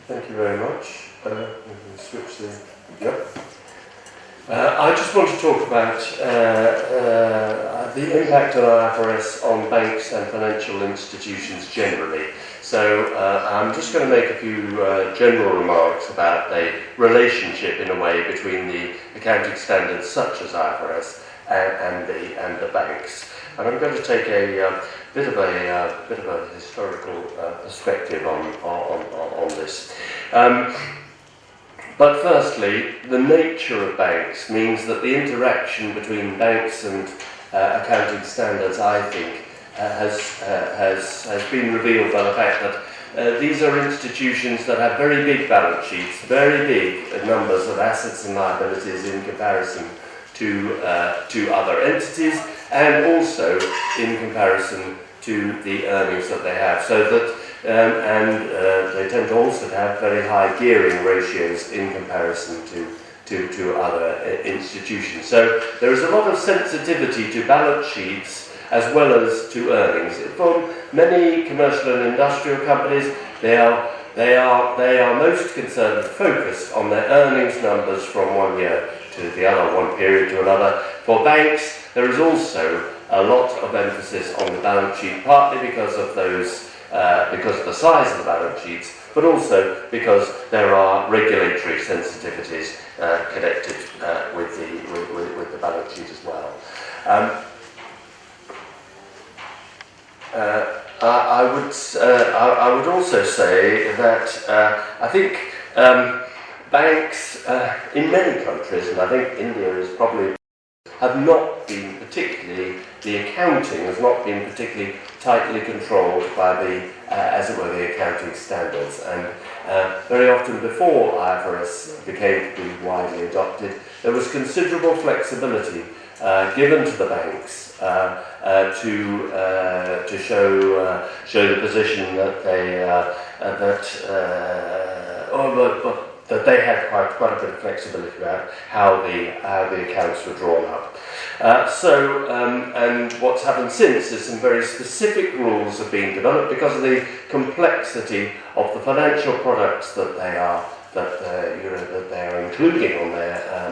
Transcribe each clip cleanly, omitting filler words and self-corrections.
Thank you very much. We can switch the... Yep. I just want to talk about the impact of IFRS on banks and financial institutions generally. So I'm just going to make a few general remarks about the relationship, in a way, between the accounting standards such as IFRS and the banks. And I'm going to take a bit of a historical perspective on this. But firstly, the nature of banks means that the interaction between banks and accounting standards, I think, has been revealed by the fact that these are institutions that have very big balance sheets, very big numbers of assets and liabilities in comparison to other entities, and also in comparison to the earnings that they have. So that they tend to also have very high gearing ratios in comparison to other institutions. So there is a lot of sensitivity to balance sheets as well as to earnings. For many commercial and industrial companies, they are most concerned and focused on their earnings numbers from one year to the other, one period to another. For banks, there is also a lot of emphasis on the balance sheet, partly because of the size of the balance sheets, but also because there are regulatory sensitivities connected with the balance sheet as well. I would also say that I think banks in many countries, and I think India is probably, have not been particularly, the accounting has not been particularly tightly controlled by the, as it were, the accounting standards. And very often before IFRS became to be widely adopted, there was considerable flexibility given to the banks to show the position that they that they had quite a bit of flexibility about how the accounts were drawn up. And what's happened since is some very specific rules have been developed because of the complexity of the financial products that they are including on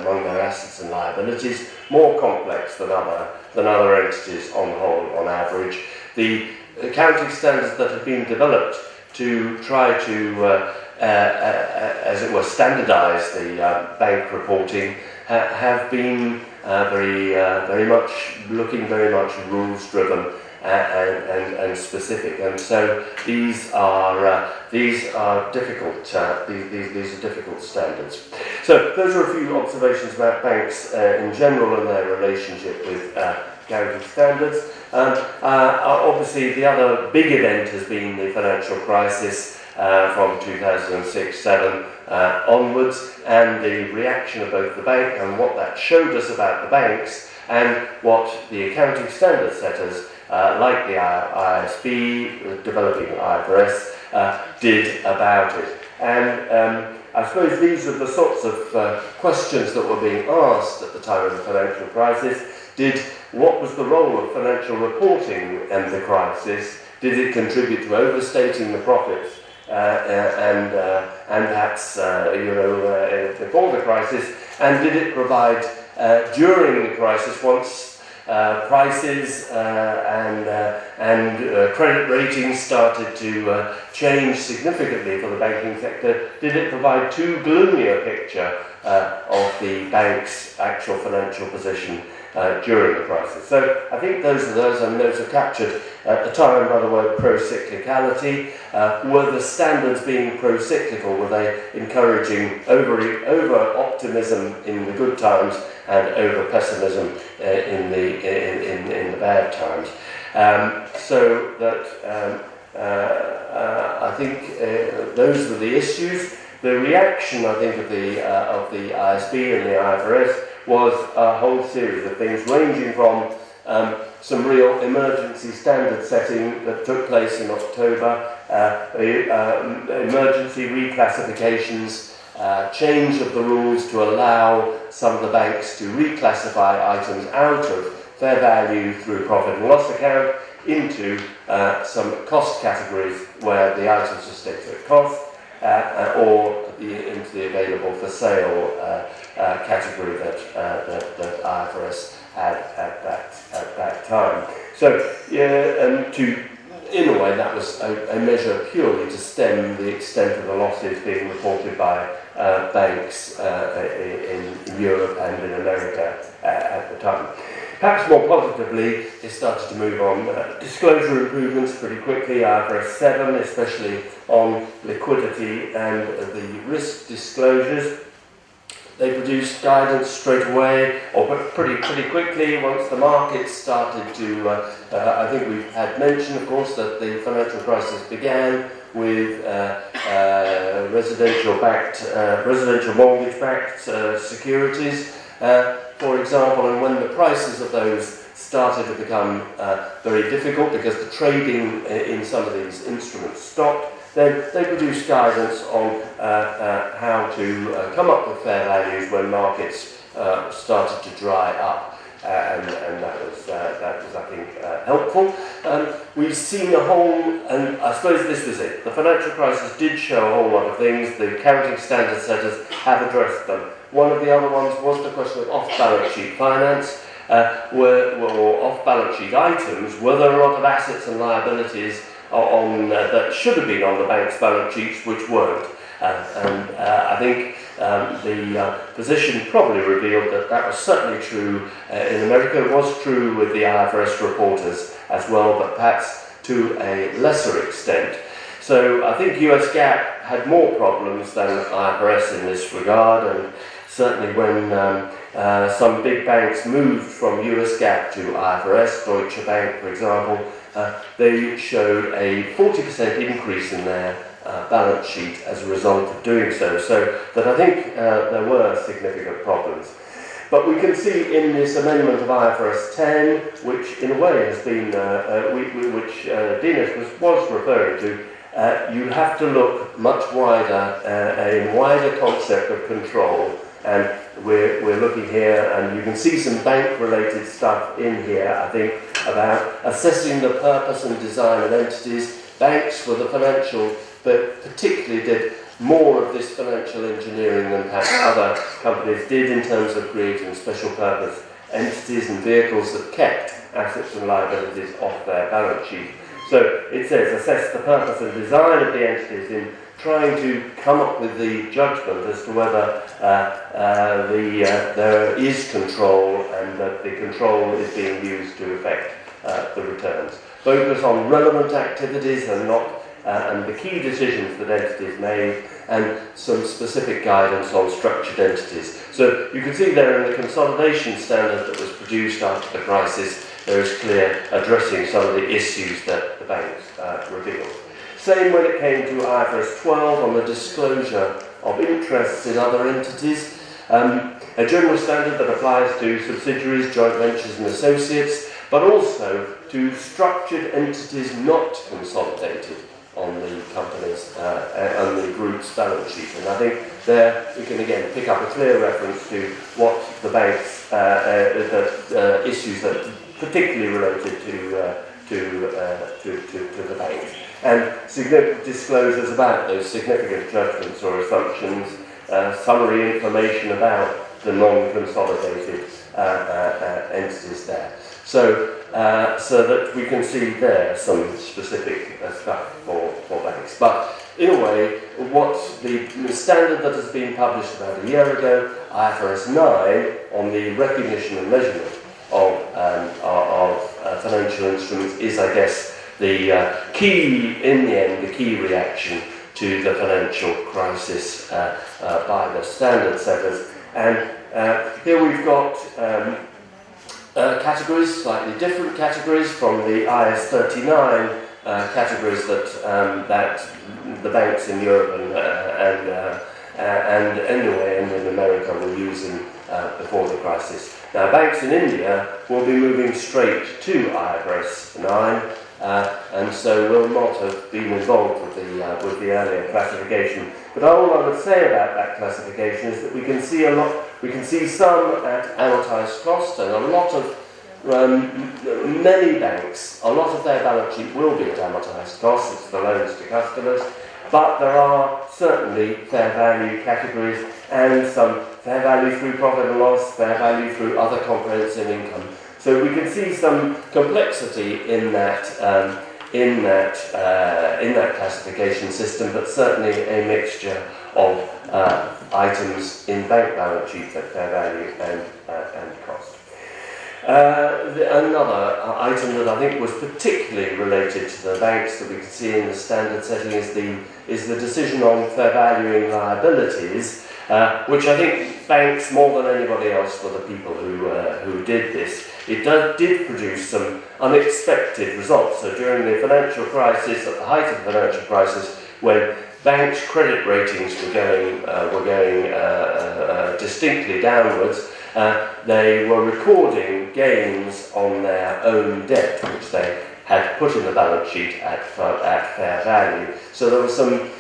among their assets and liabilities, more complex than other entities on the whole, on average. The accounting standards that have been developed to try to as it were, standardise the bank reporting have been very much rules-driven and specific, and so these are difficult. These are difficult standards. So those are a few observations about banks in general and their relationship with accounting standards. Obviously, the other big event has been the financial crisis. From 2006-07 onwards, and the reaction of both the bank and what that showed us about the banks and what the accounting standard setters like the ISB developing IFRS did about it. And I suppose these are the sorts of questions that were being asked at the time of the financial crisis. What was the role of financial reporting in the crisis? Did it contribute to overstating the profits? And perhaps before the crisis, and did it provide during the crisis, once prices and credit ratings started to change significantly for the banking sector, did it provide too gloomy a picture of the bank's actual financial position during the crisis? So I think those are captured at the time by the word pro-cyclicality. Were the standards being pro-cyclical? Were they encouraging over-optimism in the good times and over-pessimism in the bad times? So that I think those were the issues. The reaction, I think, of the ISB and the IFRS was a whole series of things, ranging from some real emergency standard setting that took place in October, emergency reclassifications, change of the rules to allow some of the banks to reclassify items out of fair value through profit and loss account into some cost categories where the items are stated at cost, or into the available for sale category that IFRS had at that time. So, in a way, that was a measure purely to stem the extent of the losses being reported by banks in Europe and in America at the time. Perhaps more positively, it started to move on disclosure improvements pretty quickly. IFRS 7, especially on liquidity and the risk disclosures. They produced guidance straight away, or pretty quickly, once the markets started to, I think we've had mention, of course, that the financial crisis began with residential mortgage-backed securities, for example, and when the prices of those started to become very difficult because the trading in some of these instruments stopped, then they produced guidance on how to come up with fair values when markets started to dry up, and that was, I think, helpful. We've seen a whole, and I suppose this was it. The financial crisis did show a whole lot of things. The accounting standard setters have addressed them. One of the other ones was the question of off-balance sheet finance, or off-balance sheet items. Were there a lot of assets and liabilities that should have been on the bank's balance sheets, which weren't? I think the position probably revealed that was certainly true in America. It was true with the IFRS reporters as well, but perhaps to a lesser extent. So I think US GAAP had more problems than IFRS in this regard, and certainly when some big banks moved from US GAAP to IFRS, Deutsche Bank, for example, they showed a 40% increase in their balance sheet as a result of doing so. So that I think there were significant problems. But we can see in this amendment of IFRS 10, which in a way has been, which Dinas was referring to, you have to look much wider, a wider concept of control. And we're looking here, and you can see some bank-related stuff in here, I think, about assessing the purpose and design of entities. Banks were the financial, but particularly did more of this financial engineering than perhaps other companies did in terms of creating special purpose entities and vehicles that kept assets and liabilities off their balance sheet. So it says, assess the purpose and design of the entities in trying to come up with the judgment as to whether there is control and that the control is being used to affect the returns. Focus on relevant activities and not and the key decisions that entities made, and some specific guidance on structured entities. So you can see there in the consolidation standard that was produced after the crisis, there is clear addressing some of the issues that the banks revealed. Same when it came to IFRS 12 on the disclosure of interests in other entities. A general standard that applies to subsidiaries, joint ventures and associates, but also to structured entities not consolidated on the company's, on the group's balance sheet. And I think there we can again pick up a clear reference to what the banks, issues that particularly related to the banks. And significant disclosures about those significant judgments or assumptions, summary information about the non-consolidated entities there. So that we can see there some specific stuff for banks. But in a way, what's the standard that has been published about a year ago, IFRS 9, on the recognition and measurement of financial instruments is, I guess, the key, in the end, the key reaction to the financial crisis by the standard setters. And here we've got categories, slightly different categories from the IS 39 categories that the banks in Europe and anyway and in America were using before the crisis. Now, banks in India will be moving straight to IFRS 9. And so will not have been involved with the earlier classification. But all I would say about that classification is that we can see a lot. We can see some at amortised cost, and a lot of many banks, a lot of their balance sheet will be at amortised cost. It's the loans to customers, but there are certainly fair value categories and some fair value through profit and loss, fair value through other comprehensive income. So we can see some complexity in that classification system, but certainly a mixture of items in bank balance sheets at fair value and cost. Another item that I think was particularly related to the banks that we can see in the standard setting is the decision on fair valuing liabilities, which I think banks more than anybody else were the people who did this. It did produce some unexpected results. So during the financial crisis, at the height of the financial crisis, when banks' credit ratings were going distinctly downwards, they were recording gains on their own debt, which they had put in the balance sheet at fair value. So there were some,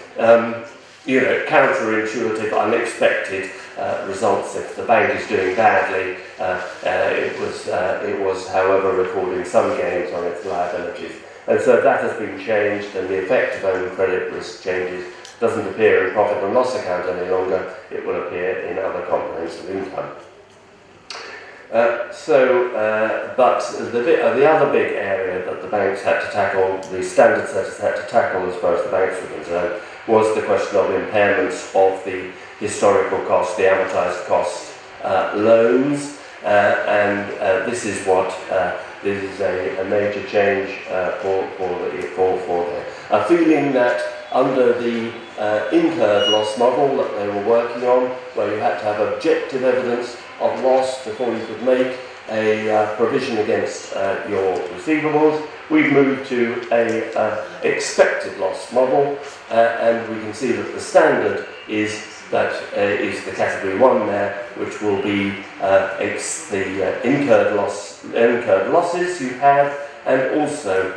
counterintuitive, unexpected results. If the bank is doing badly, it was, however, recording some gains on its liabilities. And so that has been changed, and the effect of own credit risk changes. Doesn't appear in profit and loss account any longer. It will appear in other comprehensive income. But the other big area that the banks had to tackle, the standard setters had to tackle as far as the banks were concerned, was the question of impairments of the historical cost, the amortised cost loans, and this is a major change for a feeling that under the incurred loss model that they were working on, where you had to have objective evidence of loss before you could make a provision against your receivables, we've moved to a expected loss model, and we can see that the standard is the category 1 there, which will be the incurred losses you have, and also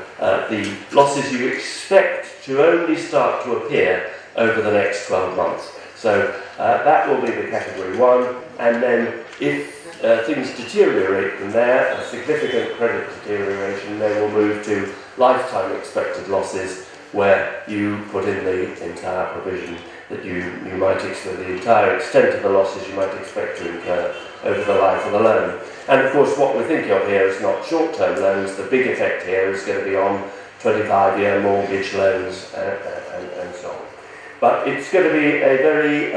the losses you expect to only start to appear over the next 12 months. So that will be the category 1, and then if things deteriorate from there, a significant credit deterioration, then we'll move to lifetime expected losses, where you put in the entire provision that you might expect, the entire extent of the losses you might expect to incur over the life of the loan. And of course what we're thinking of here is not short-term loans. The big effect here is going to be on 25-year mortgage loans and so on. But it's going to be a very,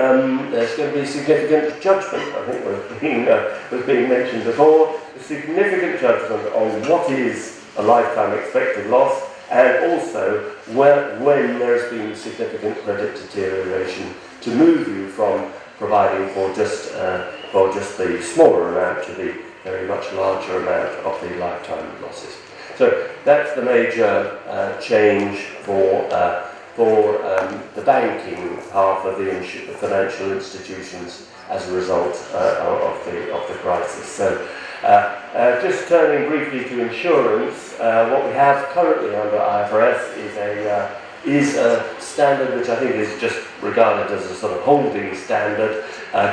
there's going to be significant judgment, I think was being mentioned before, a significant judgment on what is a lifetime expected loss, and also when there's been significant credit deterioration, to move you from providing for just the smaller amount to the very much larger amount of the lifetime losses. So that's the major change for the banking half of the financial institutions as a result of the crisis. So just turning briefly to insurance, what we have currently under IFRS is a standard which I think is just regarded as a sort of holding standard,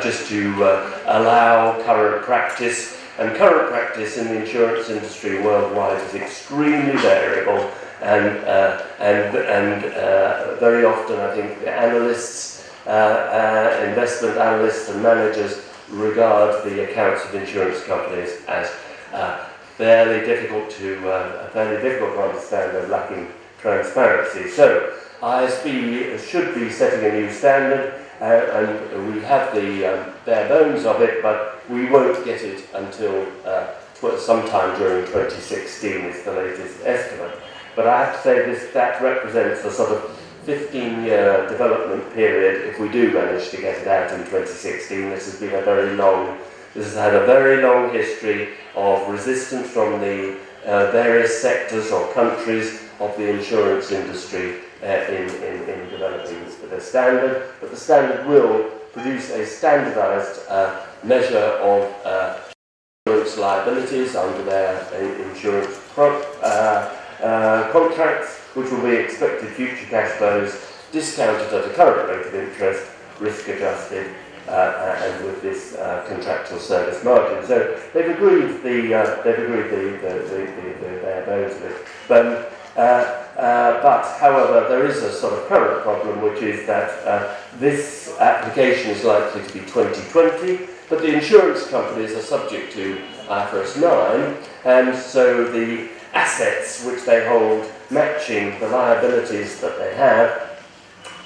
just to allow current practice. And current practice in the insurance industry worldwide is extremely variable, and very often I think the analysts, investment analysts and managers regard the accounts of insurance companies as fairly difficult to understand and lacking transparency. So ISB should be setting a new standard, and we have the bare bones of it, but we won't get it until sometime during 2016 is the latest estimate. But I have to say that represents a sort of 15-year development period if we do manage to get it out in 2016. This has had a very long history of resistance from the various sectors or countries of the insurance industry in developing the standard. But the standard will produce a standardized measure of insurance liabilities under their insurance contracts, which will be expected future cash flows, discounted at a current rate of interest, risk adjusted, and with this contractual service margin. So they've agreed the bare bones of it. But But, however, there is a sort of current problem, which is that this application is likely to be 2020, but the insurance companies are subject to IFRS 9, and so the assets which they hold matching the liabilities that they have,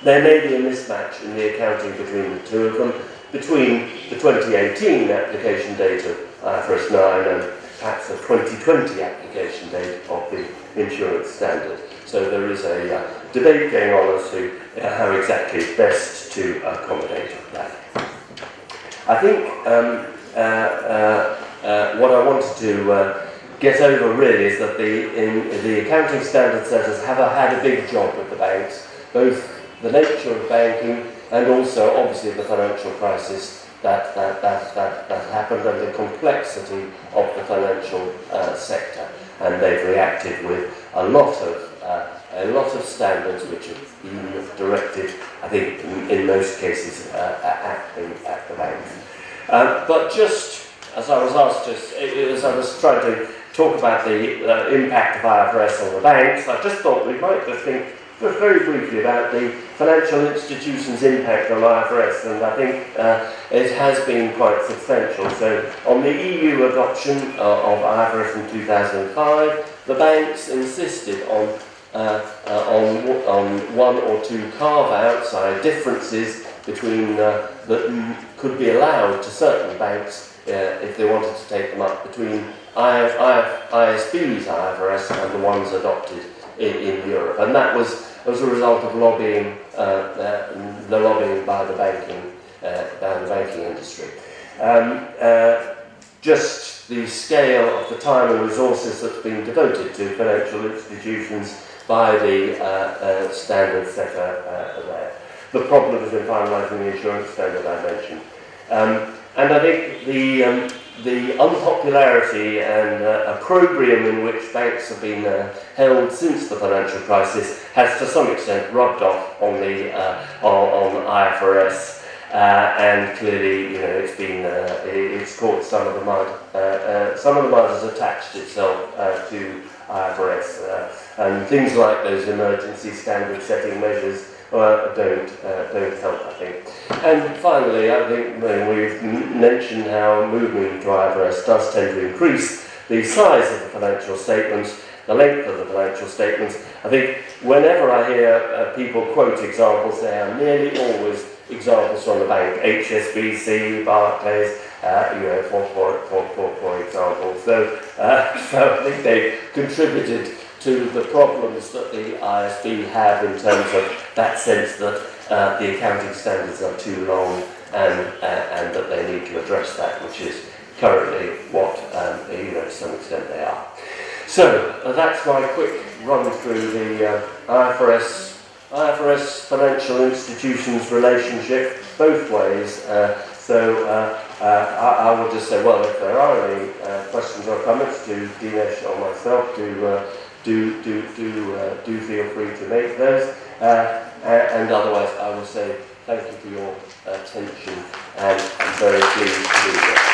there may be a mismatch in the accounting between the two of them, between the 2018 application date of IFRS 9 and perhaps the 2020 application date of the insurance standard. So there is a debate going on as to how exactly best to accommodate that. I think what I wanted to get over really is that the accounting standard setters have had a big job with the banks, both the nature of banking and also obviously the financial crisis that happened and the complexity of the financial sector, and they've reacted with a lot of standards which have been directed, I think, in most cases at the banks. But just as I was asked, as I was trying to talk about the impact of IFRS on the banks, I just thought we might just think just very briefly about the financial institutions' impact on IFRS, and I think it has been quite substantial. So on the EU adoption of IFRS in 2005, the banks insisted on one or two carve-outs, differences between that could be allowed to certain banks if they wanted to take them up between ISB's IFRS and the ones adopted in Europe, and that was as a result of lobbying, the lobbying by the banking industry. Just the scale of the time and resources that's been devoted to financial institutions by the standard setter there. The problems in finalising the insurance standard I mentioned. And I think the unpopularity and opprobrium in which banks have been held since the financial crisis has to some extent rubbed off on the on IFRS, and clearly, it's caught some of the mud. Some of the mud has attached itself to IFRS, and things like those emergency standard setting measures don't help, I think. And finally, I think we've mentioned how moving to IFRS does tend to increase the size of the financial statements, the length of the financial statements. I think whenever I hear people quote examples, they are nearly always examples from the bank, HSBC, Barclays, for example. So I think they contributed to the problems that the ISB have in terms of that sense that the accounting standards are too long and that they need to address that, which is currently what, to some extent they are. So that's my quick run through the IFRS financial institutions relationship both ways. I will just say, well, if there are any questions or comments to Dinesh or myself, do feel free to make those. And otherwise, I will say thank you for your attention, and I'm very pleased to be here.